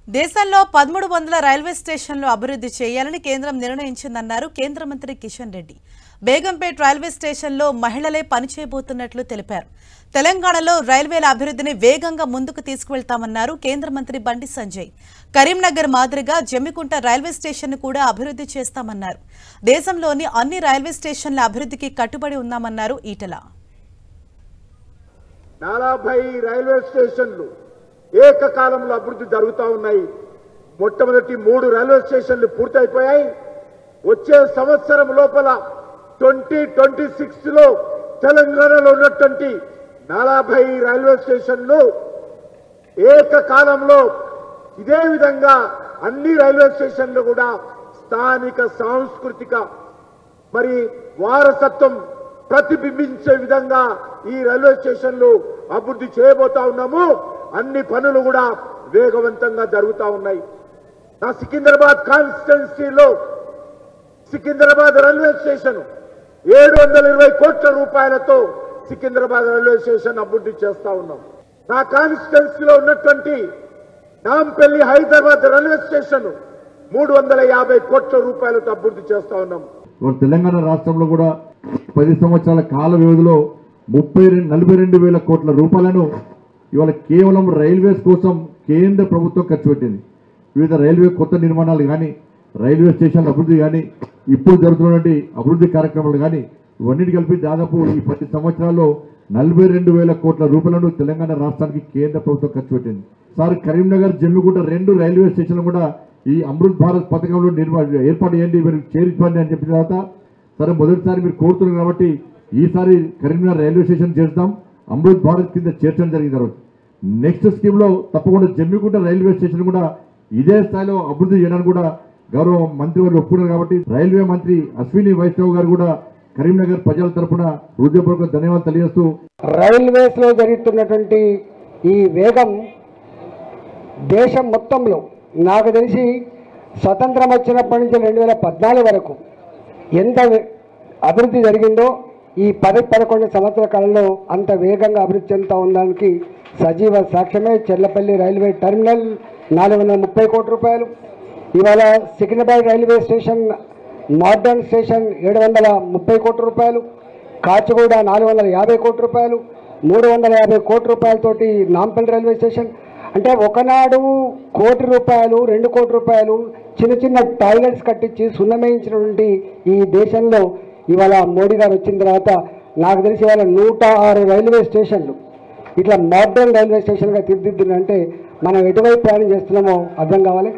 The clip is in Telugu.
దేశంలో 1300 రైల్వే స్టేషన్లు అభివృద్ధి చేయాలని కేంద్రం నిర్ణయించిందన్నారు కేంద్ర మంత్రి కిషన్ రెడ్డి. బేగంపేట్ రైల్వే స్టేషన్లో మహిళలే పనిచేయబోతున్నట్లు తెలిపారు. తెలంగాణలో రైల్వేల అభివృద్ధిని వేగంగా ముందుకు తీసుకువెళ్తామన్నారు కేంద్ర మంత్రి బండి సంజయ్. కరీంనగర్ మాదిరిగా జమ్మికుంట రైల్వే స్టేషన్ను కూడా అభివృద్ధి చేస్తామన్నారు. దేశంలోని అన్ని రైల్వే స్టేషన్ల అభివృద్ధికి కట్టుబడి ఉన్నామన్నారు ఈటల. 40 రైల్వే స్టేషన్లు ఏకకాలంలో అభివృద్ధి జరుగుతూ ఉన్నాయి. మొట్టమొదటి 3 రైల్వే స్టేషన్లు పూర్తయిపోయాయి. వచ్చే సంవత్సరం లోపల 2026లో తెలంగాణలో ఉన్నటువంటి 40 రైల్వే స్టేషన్లు ఏకకాలంలో ఇదే విధంగా అన్ని రైల్వే స్టేషన్లు కూడా స్థానిక సాంస్కృతిక మరి వారసత్వం ప్రతిబింబించే విధంగా ఈ రైల్వే స్టేషన్లు అభివృద్ధి చేయబోతా ఉన్నాము. అన్ని పనులు కూడా వేగవంతంగా జరుగుతూ ఉన్నాయి. నా సికింద్రాబాద్ కాన్స్టిట్యున్సీలో సికింద్రాబాద్ రైల్వే స్టేషన్ 720 కోట్ల రూపాయలతో సికింద్రాబాద్ రైల్వే స్టేషన్ అభివృద్ధి చేస్తా ఉన్నాం. నా కాన్స్టిట్యున్సీలో ఉన్నటువంటి నాంపల్లి హైదరాబాద్ రైల్వే స్టేషన్ 350 కోట్ల రూపాయలతో అభివృద్ధి చేస్తా ఉన్నాం. తెలంగాణ రాష్ట్రంలో కూడా 10 సంవత్సరాల కాల వ్యవధిలో 42,000 కోట్ల రూపాయలను ఇవాళ కేవలం రైల్వేస్ కోసం కేంద్ర ప్రభుత్వం ఖర్చు పెట్టింది. వివిధ రైల్వే కొత్త నిర్మాణాలు కానీ, రైల్వే స్టేషన్ల అభివృద్ధి కానీ, ఇప్పుడు జరుగుతున్నటువంటి అభివృద్ధి కార్యక్రమాలు కానీ ఇవన్నిటి కలిపి దాదాపు ఈ 10 సంవత్సరాల్లో 42,000 కోట్ల రూపాయలను తెలంగాణ రాష్ట్రానికి కేంద్ర ప్రభుత్వం ఖర్చు పెట్టింది. సార్ కరీంనగర్ జమ్మిగుంట 2 రైల్వే స్టేషన్లు కూడా ఈ అమృత్ భారత్ పథకంలో ఏర్పాటు చేయండి, మీరు చేర్చుకోండి అని చెప్పిన తర్వాత సరే మొదటిసారి మీరు కోరుతున్నారు కాబట్టి ఈసారి కరీంనగర్ రైల్వే స్టేషన్ చేస్తాం, అమృత్ భారత్ కింద చేర్చడం జరిగింది. నెక్స్ట్ స్కీమ్లో తప్పకుండా జమ్మిగుంట రైల్వే స్టేషన్ కూడా ఇదే స్థాయిలో అభివృద్ధి చేయడానికి కూడా గౌరవ మంత్రి వారు ఒప్పుకున్నారు. కాబట్టి రైల్వే మంత్రి అశ్విని వైష్ణవ్ గారు కూడా కరీంనగర్ ప్రజల తరఫున హృదయపూర్వక ధన్యవాదాలు తెలియజేస్తూ రైల్వేస్ లో జరుగుతున్నటువంటి ఈ వేగం దేశం మొత్తంలో నాకు తెలిసి స్వతంత్రం వచ్చినప్పటి నుంచి 2014 వరకు ఎంత అభివృద్ధి జరిగిందో ఈ 10-11 సంవత్సరాల కాలంలో అంత వేగంగా అభివృద్ధి చెందుతూ ఉండడానికి సజీవ సాక్ష్యమే. చెర్లపల్లి రైల్వే టెర్మినల్ 430 కోట్ల రూపాయలు, ఇవాళ Secunderabad railway station modern station 730 కోట్ల రూపాయలు, కాచిగూడ 450 కోట్ల రూపాయలు, 350 కోట్ల రూపాయలతోటి నాంపల్లి రైల్వే స్టేషన్. అంటే ఒకనాడు 1 కోటి రూపాయలు 2 కోట్ల రూపాయలు చిన్న చిన్న టాయిలెట్స్ కట్టించి సున్నమేయించినటువంటి ఈ దేశంలో ఇవాళ మోడీ గారు వచ్చిన తర్వాత నాకు తెలిసి ఇవాళ 106 రైల్వే స్టేషన్లు ఇట్లా మోడర్న్ రైల్వే స్టేషన్గా తీర్చిదిద్దునంటే మనం ఎటువైపు ప్రయాణం చేస్తున్నామో అర్థం కావాలి.